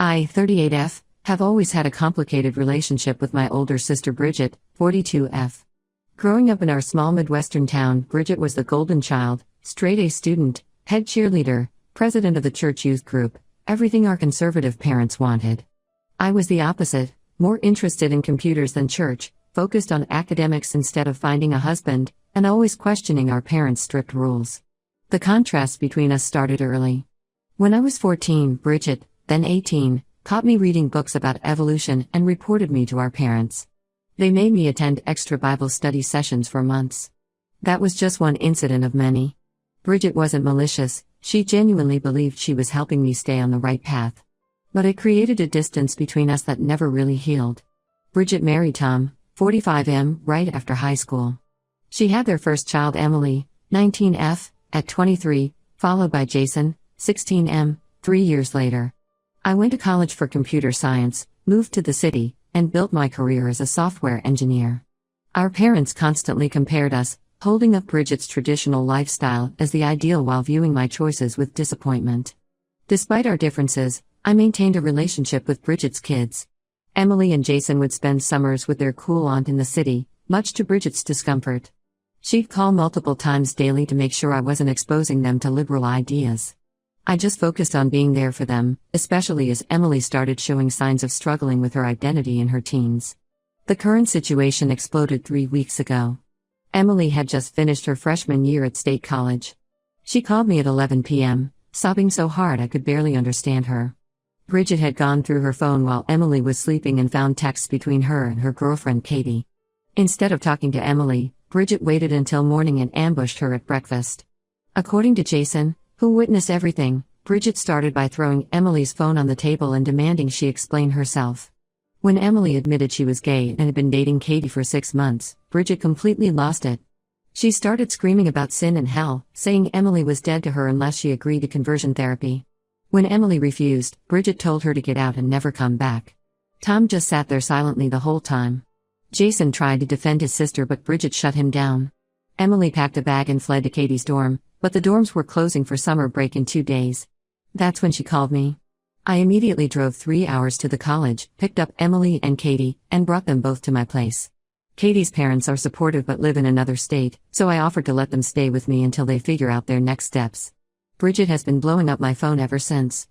I, 38F, have always had a complicated relationship with my older sister Bridget, 42F. Growing up in our small Midwestern town, Bridget was the golden child, straight-A student, head cheerleader, president of the church youth group, everything our conservative parents wanted. I was the opposite, more interested in computers than church, focused on academics instead of finding a husband, and always questioning our parents' strict rules. The contrast between us started early. When I was 14, Bridget, then 18, caught me reading books about evolution and reported me to our parents. They made me attend extra Bible study sessions for months. That was just one incident of many. Bridget wasn't malicious, she genuinely believed she was helping me stay on the right path. But it created a distance between us that never really healed. Bridget married Tom, 45M, right after high school. She had their first child, Emily, 19F, at 23, followed by Jason, 16M, 3 years later. I went to college for computer science, moved to the city, and built my career as a software engineer. Our parents constantly compared us, holding up Bridget's traditional lifestyle as the ideal while viewing my choices with disappointment. Despite our differences, I maintained a relationship with Bridget's kids. Emily and Jason would spend summers with their cool aunt in the city, much to Bridget's discomfort. She'd call multiple times daily to make sure I wasn't exposing them to liberal ideas. I just focused on being there for them, especially as Emily started showing signs of struggling with her identity in her teens. The current situation exploded 3 weeks ago. Emily had just finished her freshman year at State College. She called me at 11 p.m., sobbing so hard I could barely understand her. Bridget had gone through her phone while Emily was sleeping and found texts between her and her girlfriend Katie. Instead of talking to Emily, Bridget waited until morning and ambushed her at breakfast. According to Jason, who witnessed everything, Bridget started by throwing Emily's phone on the table and demanding she explain herself. When Emily admitted she was gay and had been dating Katie for 6 months, Bridget completely lost it. She started screaming about sin and hell, saying Emily was dead to her unless she agreed to conversion therapy. When Emily refused, Bridget told her to get out and never come back. Tom just sat there silently the whole time. Jason tried to defend his sister but Bridget shut him down. Emily packed a bag and fled to Katie's dorm, but the dorms were closing for summer break in 2 days. That's when she called me. I immediately drove 3 hours to the college, picked up Emily and Katie, and brought them both to my place. Katie's parents are supportive but live in another state, so I offered to let them stay with me until they figure out their next steps. Bridget has been blowing up my phone ever since.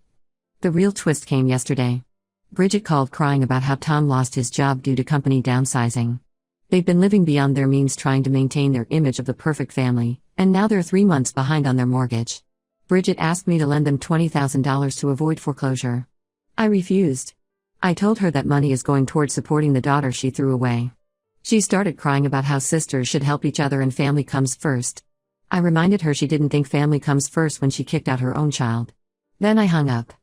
The real twist came yesterday. Bridget called crying about how Tom lost his job due to company downsizing. They've been living beyond their means trying to maintain their image of the perfect family, and now they're 3 months behind on their mortgage. Bridget asked me to lend them $20,000 to avoid foreclosure. I refused. I told her that money is going towards supporting the daughter she threw away. She started crying about how sisters should help each other and family comes first. I reminded her she didn't think family comes first when she kicked out her own child. Then I hung up.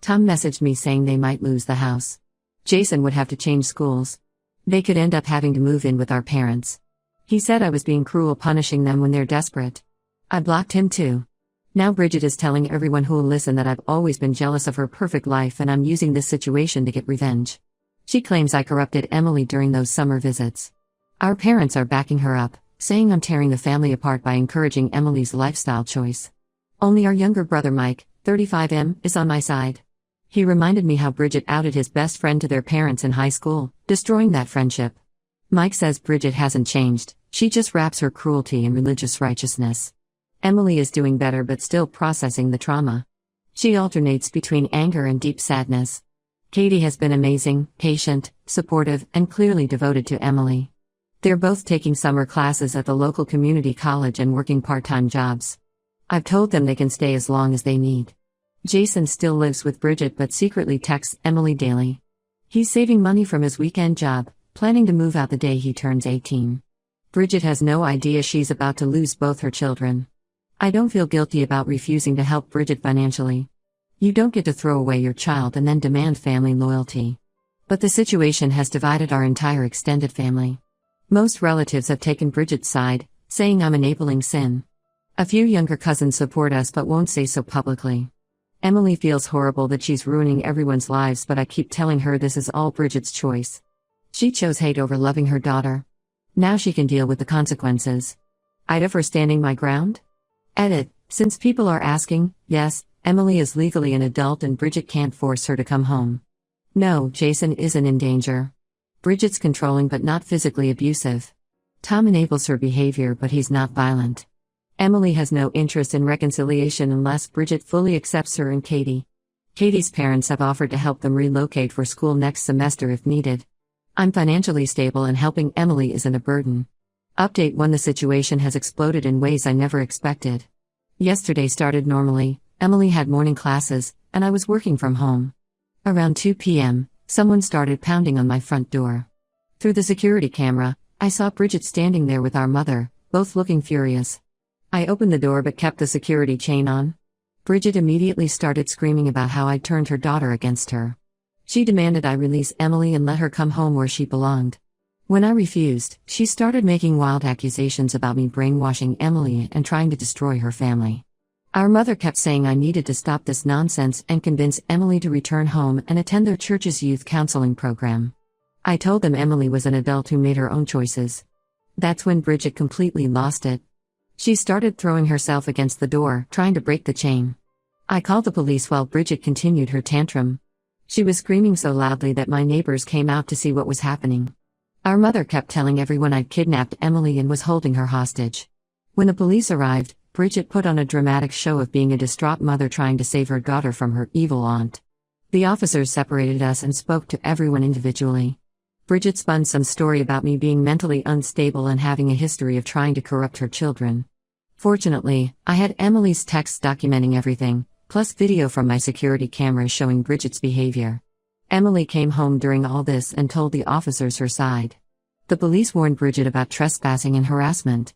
Tom messaged me saying they might lose the house. Jason would have to change schools. They could end up having to move in with our parents. He said I was being cruel punishing them when they're desperate. I blocked him too. Now Bridget is telling everyone who'll listen that I've always been jealous of her perfect life and I'm using this situation to get revenge. She claims I corrupted Emily during those summer visits. Our parents are backing her up, saying I'm tearing the family apart by encouraging Emily's lifestyle choice. Only our younger brother Mike, 35M, is on my side. He reminded me how Bridget outed his best friend to their parents in high school, destroying that friendship. Mike says Bridget hasn't changed, she just wraps her cruelty in religious righteousness. Emily is doing better but still processing the trauma. She alternates between anger and deep sadness. Katie has been amazing, patient, supportive, and clearly devoted to Emily. They're both taking summer classes at the local community college and working part-time jobs. I've told them they can stay as long as they need. Jason still lives with Bridget but secretly texts Emily daily. He's saving money from his weekend job, planning to move out the day he turns 18. Bridget has no idea she's about to lose both her children. I don't feel guilty about refusing to help Bridget financially. You don't get to throw away your child and then demand family loyalty. But the situation has divided our entire extended family. Most relatives have taken Bridget's side, saying I'm enabling sin. A few younger cousins support us but won't say so publicly. Emily feels horrible that she's ruining everyone's lives but I keep telling her this is all Bridget's choice. She chose hate over loving her daughter. Now she can deal with the consequences. Ida for standing my ground? Edit, since people are asking, yes, Emily is legally an adult and Bridget can't force her to come home. No, Jason isn't in danger. Bridget's controlling but not physically abusive. Tom enables her behavior but he's not violent. Emily has no interest in reconciliation unless Bridget fully accepts her and Katie. Katie's parents have offered to help them relocate for school next semester if needed. I'm financially stable and helping Emily isn't a burden. Update 1: The situation has exploded in ways I never expected. Yesterday started normally, Emily had morning classes, and I was working from home. Around 2 p.m., someone started pounding on my front door. Through the security camera, I saw Bridget standing there with our mother, both looking furious. I opened the door but kept the security chain on. Bridget immediately started screaming about how I'd turned her daughter against her. She demanded I release Emily and let her come home where she belonged. When I refused, she started making wild accusations about me brainwashing Emily and trying to destroy her family. Our mother kept saying I needed to stop this nonsense and convince Emily to return home and attend their church's youth counseling program. I told them Emily was an adult who made her own choices. That's when Bridget completely lost it. She started throwing herself against the door, trying to break the chain. I called the police while Bridget continued her tantrum. She was screaming so loudly that my neighbors came out to see what was happening. Our mother kept telling everyone I'd kidnapped Emily and was holding her hostage. When the police arrived, Bridget put on a dramatic show of being a distraught mother trying to save her daughter from her evil aunt. The officers separated us and spoke to everyone individually. Bridget spun some story about me being mentally unstable and having a history of trying to corrupt her children. Fortunately, I had Emily's texts documenting everything, plus video from my security cameras showing Bridget's behavior. Emily came home during all this and told the officers her side. The police warned Bridget about trespassing and harassment.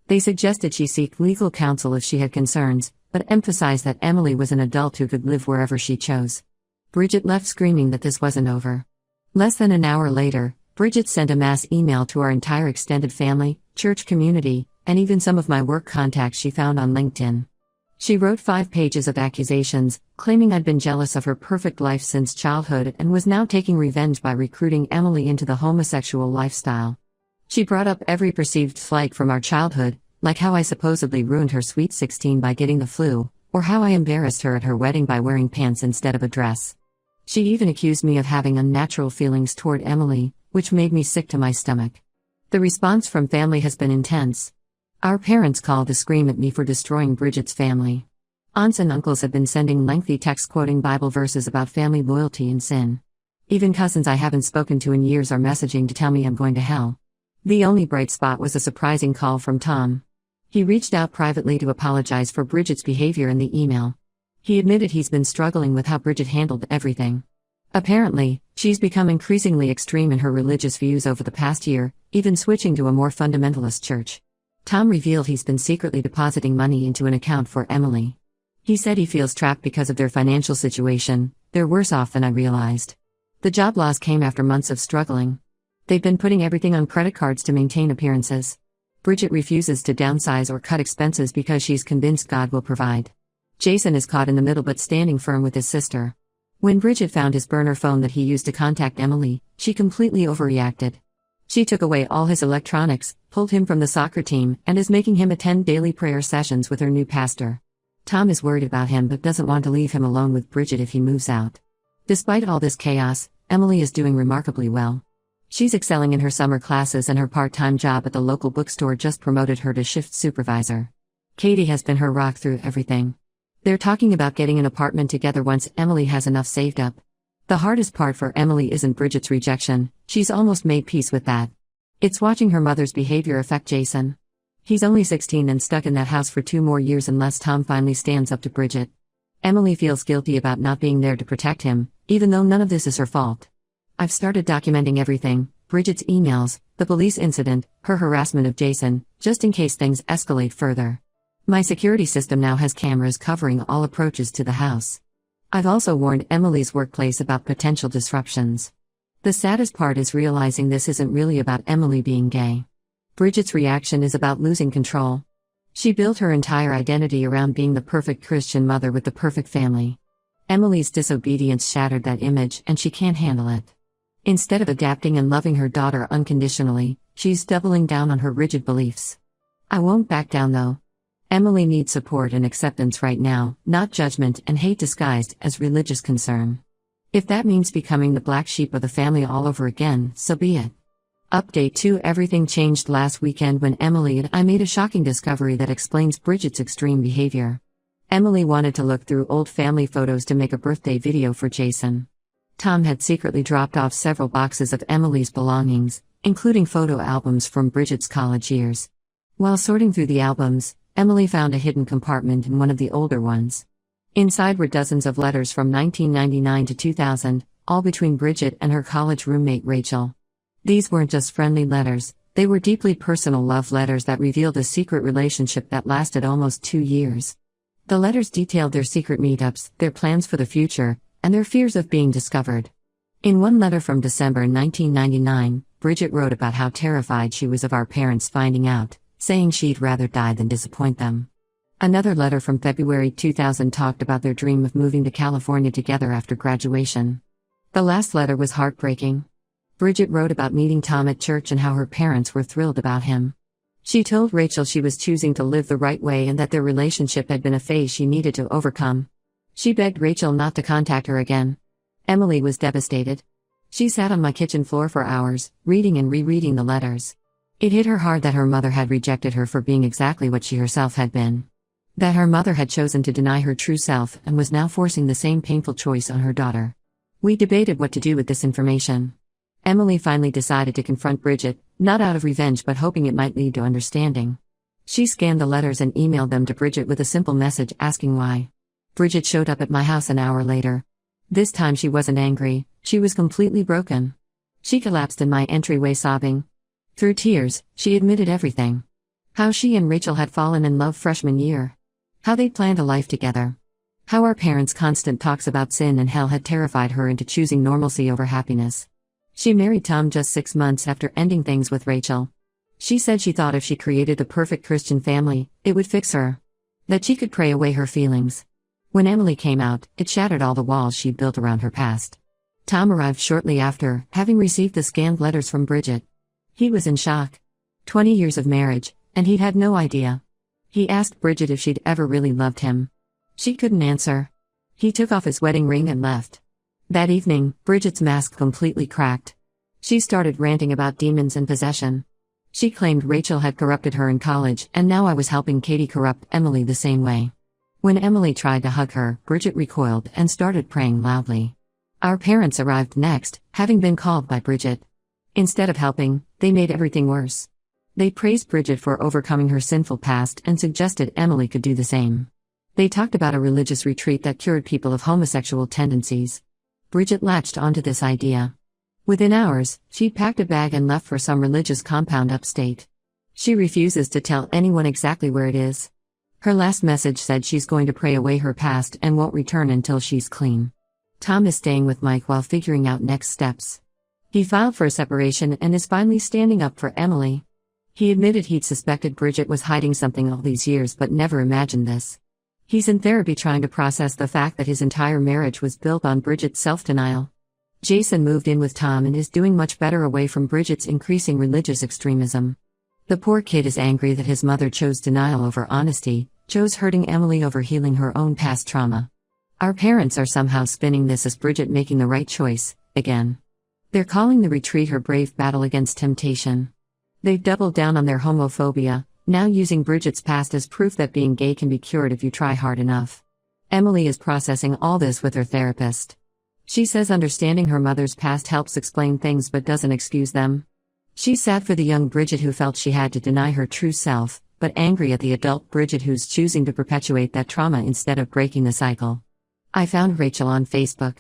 They suggested she seek legal counsel if she had concerns, but emphasized that Emily was an adult who could live wherever she chose. Bridget left screaming that this wasn't over. Less than an hour later, Bridget sent a mass email to our entire extended family, church community, and even some of my work contacts she found on LinkedIn. She wrote 5 pages of accusations, claiming I'd been jealous of her perfect life since childhood and was now taking revenge by recruiting Emily into the homosexual lifestyle. She brought up every perceived slight from our childhood, like how I supposedly ruined her sweet 16 by getting the flu, or how I embarrassed her at her wedding by wearing pants instead of a dress. She even accused me of having unnatural feelings toward Emily, which made me sick to my stomach. The response from family has been intense. Our parents called to scream at me for destroying Bridget's family. Aunts and uncles have been sending lengthy texts quoting Bible verses about family loyalty and sin. Even cousins I haven't spoken to in years are messaging to tell me I'm going to hell. The only bright spot was a surprising call from Tom. He reached out privately to apologize for Bridget's behavior in the email. He admitted he's been struggling with how Bridget handled everything. Apparently, she's become increasingly extreme in her religious views over the past year, even switching to a more fundamentalist church. Tom revealed he's been secretly depositing money into an account for Emily. He said he feels trapped because of their financial situation. They're worse off than I realized. The job loss came after months of struggling. They've been putting everything on credit cards to maintain appearances. Bridget refuses to downsize or cut expenses because she's convinced God will provide. Jason is caught in the middle but standing firm with his sister. When Bridget found his burner phone that he used to contact Emily, she completely overreacted. She took away all his electronics, pulled him from the soccer team, and is making him attend daily prayer sessions with her new pastor. Tom is worried about him but doesn't want to leave him alone with Bridget if he moves out. Despite all this chaos, Emily is doing remarkably well. She's excelling in her summer classes and her part-time job at the local bookstore just promoted her to shift supervisor. Katie has been her rock through everything. They're talking about getting an apartment together once Emily has enough saved up. The hardest part for Emily isn't Bridget's rejection, she's almost made peace with that. It's watching her mother's behavior affect Jason. He's only 16 and stuck in that house for 2 more years unless Tom finally stands up to Bridget. Emily feels guilty about not being there to protect him, even though none of this is her fault. I've started documenting everything, Bridget's emails, the police incident, her harassment of Jason, just in case things escalate further. My security system now has cameras covering all approaches to the house. I've also warned Emily's workplace about potential disruptions. The saddest part is realizing this isn't really about Emily being gay. Bridget's reaction is about losing control. She built her entire identity around being the perfect Christian mother with the perfect family. Emily's disobedience shattered that image and she can't handle it. Instead of adapting and loving her daughter unconditionally, she's doubling down on her rigid beliefs. I won't back down though. Emily needs support and acceptance right now, not judgment and hate disguised as religious concern. If that means becoming the black sheep of the family all over again, so be it. Update 2: Everything changed last weekend when Emily and I made a shocking discovery that explains Bridget's extreme behavior. Emily wanted to look through old family photos to make a birthday video for Jason. Tom had secretly dropped off several boxes of Emily's belongings, including photo albums from Bridget's college years. While sorting through the albums, Emily found a hidden compartment in one of the older ones. Inside were dozens of letters from 1999 to 2000, all between Bridget and her college roommate Rachel. These weren't just friendly letters, they were deeply personal love letters that revealed a secret relationship that lasted almost 2 years. The letters detailed their secret meetups, their plans for the future, and their fears of being discovered. In one letter from December 1999, Bridget wrote about how terrified she was of our parents finding out, saying she'd rather die than disappoint them. Another letter from February 2000 talked about their dream of moving to California together after graduation. The last letter was heartbreaking. Bridget wrote about meeting Tom at church and how her parents were thrilled about him. She told Rachel she was choosing to live the right way and that their relationship had been a phase she needed to overcome. She begged Rachel not to contact her again. Emily was devastated. She sat on my kitchen floor for hours, reading and rereading the letters. It hit her hard that her mother had rejected her for being exactly what she herself had been. That her mother had chosen to deny her true self and was now forcing the same painful choice on her daughter. We debated what to do with this information. Emily finally decided to confront Bridget, not out of revenge but hoping it might lead to understanding. She scanned the letters and emailed them to Bridget with a simple message asking why. Bridget showed up at my house an hour later. This time she wasn't angry, she was completely broken. She collapsed in my entryway sobbing. Through tears, she admitted everything. How she and Rachel had fallen in love freshman year. How they'd planned a life together. How our parents' constant talks about sin and hell had terrified her into choosing normalcy over happiness. She married Tom just 6 months after ending things with Rachel. She said she thought if she created the perfect Christian family, it would fix her. That she could pray away her feelings. When Emily came out, it shattered all the walls she'd built around her past. Tom arrived shortly after, having received the scanned letters from Bridget. He was in shock. 20 years of marriage, and he'd had no idea. He asked Bridget if she'd ever really loved him. She couldn't answer. He took off his wedding ring and left. That evening, Bridget's mask completely cracked. She started ranting about demons and possession. She claimed Rachel had corrupted her in college, and now I was helping Katie corrupt Emily the same way. When Emily tried to hug her, Bridget recoiled and started praying loudly. Our parents arrived next, having been called by Bridget. Instead of helping, they made everything worse. They praised Bridget for overcoming her sinful past and suggested Emily could do the same. They talked about a religious retreat that cured people of homosexual tendencies. Bridget latched onto this idea. Within hours, she packed a bag and left for some religious compound upstate. She refuses to tell anyone exactly where it is. Her last message said she's going to pray away her past and won't return until she's clean. Tom is staying with Mike while figuring out next steps. He filed for a separation and is finally standing up for Emily. He admitted he'd suspected Bridget was hiding something all these years but never imagined this. He's in therapy trying to process the fact that his entire marriage was built on Bridget's self-denial. Jason moved in with Tom and is doing much better away from Bridget's increasing religious extremism. The poor kid is angry that his mother chose denial over honesty, chose hurting Emily over healing her own past trauma. Our parents are somehow spinning this as Bridget making the right choice, again. They're calling the retreat her brave battle against temptation. They've doubled down on their homophobia, now using Bridget's past as proof that being gay can be cured if you try hard enough. Emily is processing all this with her therapist. She says understanding her mother's past helps explain things but doesn't excuse them. She's sad for the young Bridget who felt she had to deny her true self, but angry at the adult Bridget who's choosing to perpetuate that trauma instead of breaking the cycle. I found Rachel on Facebook.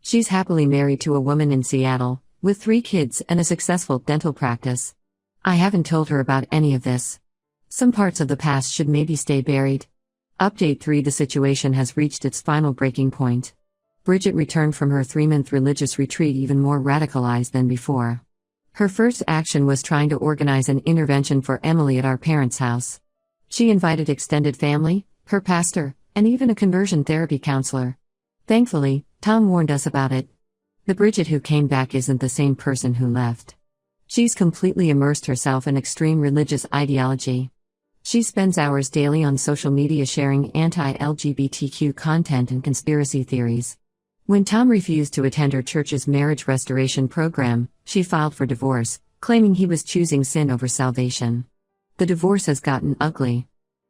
She's happily married to a woman in Seattle, with 3 kids and a successful dental practice. I haven't told her about any of this. Some parts of the past should maybe stay buried. Update 3: The situation has reached its final breaking point. Bridget returned from her 3-month religious retreat even more radicalized than before. Her first action was trying to organize an intervention for Emily at our parents' house. She invited extended family, her pastor, and even a conversion therapy counselor. Thankfully, Tom warned us about it. The Bridget who came back isn't the same person who left. She's completely immersed herself in extreme religious ideology. She spends hours daily on social media sharing anti-LGBTQ content and conspiracy theories. When Tom refused to attend her church's marriage restoration program, she filed for divorce, claiming he was choosing sin over salvation. The divorce has gotten ugly.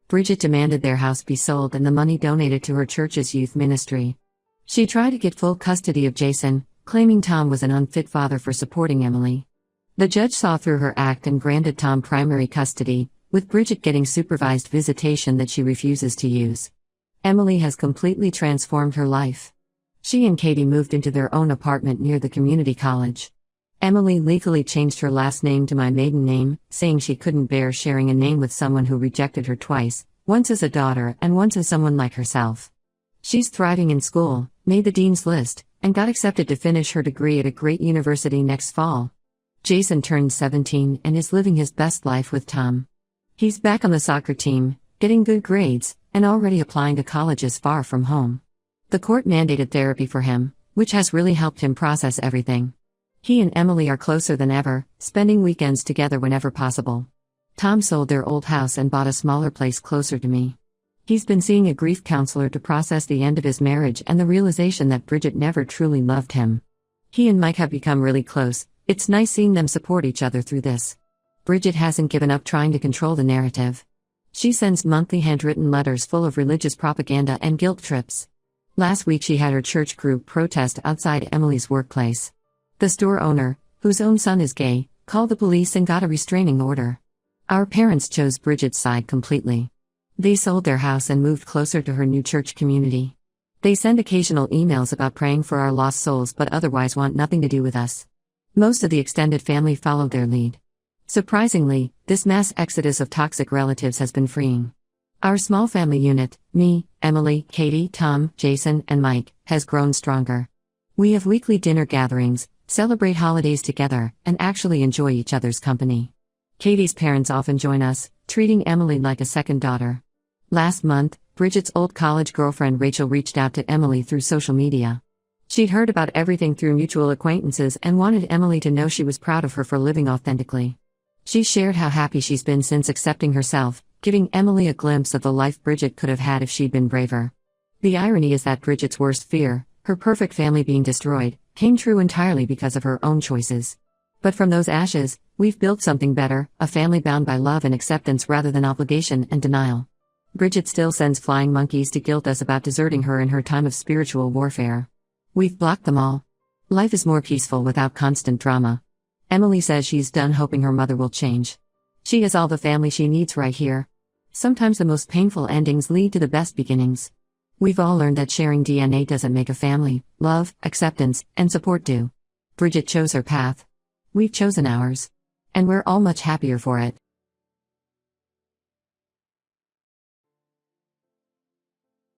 Bridget demanded their house be sold and the money donated to her church's youth ministry. She tried to get full custody of Jason, claiming Tom was an unfit father for supporting Emily. The judge saw through her act and granted Tom primary custody, with Bridget getting supervised visitation that she refuses to use. Emily has completely transformed her life. She and Katie moved into their own apartment near the community college. Emily legally changed her last name to my maiden name, saying she couldn't bear sharing a name with someone who rejected her twice, once as a daughter and once as someone like herself. She's thriving in school, made the dean's list, and got accepted to finish her degree at a great university next fall. Jason turned 17 and is living his best life with Tom. He's back on the soccer team, getting good grades, and already applying to colleges far from home. The court mandated therapy for him, which has really helped him process everything. He and Emily are closer than ever, spending weekends together whenever possible. Tom sold their old house and bought a smaller place closer to me. He's been seeing a grief counselor to process the end of his marriage and the realization that Bridget never truly loved him. He and Mike have become really close. It's nice seeing them support each other through this. Bridget hasn't given up trying to control the narrative. She sends monthly handwritten letters full of religious propaganda and guilt trips. Last week she had her church group protest outside Emily's workplace. The store owner, whose own son is gay, called the police and got a restraining order. Our parents chose Bridget's side completely. They sold their house and moved closer to her new church community. They send occasional emails about praying for our lost souls but otherwise want nothing to do with us. Most of the extended family followed their lead. Surprisingly, this mass exodus of toxic relatives has been freeing. Our small family unit, me, Emily, Katie, Tom, Jason, and Mike, has grown stronger. We have weekly dinner gatherings, celebrate holidays together, and actually enjoy each other's company. Katie's parents often join us, treating Emily like a second daughter. Last month, Bridget's old college girlfriend Rachel reached out to Emily through social media. She'd heard about everything through mutual acquaintances and wanted Emily to know she was proud of her for living authentically. She shared how happy she's been since accepting herself, giving Emily a glimpse of the life Bridget could have had if she'd been braver. The irony is that Bridget's worst fear, her perfect family being destroyed, came true entirely because of her own choices. But from those ashes, we've built something better, a family bound by love and acceptance rather than obligation and denial. Bridget still sends flying monkeys to guilt us about deserting her in her time of spiritual warfare. We've blocked them all. Life is more peaceful without constant drama. Emily says she's done hoping her mother will change. She has all the family she needs right here. Sometimes the most painful endings lead to the best beginnings. We've all learned that sharing DNA doesn't make a family. Love, acceptance, and support do. Bridget chose her path. We've chosen ours. And we're all much happier for it.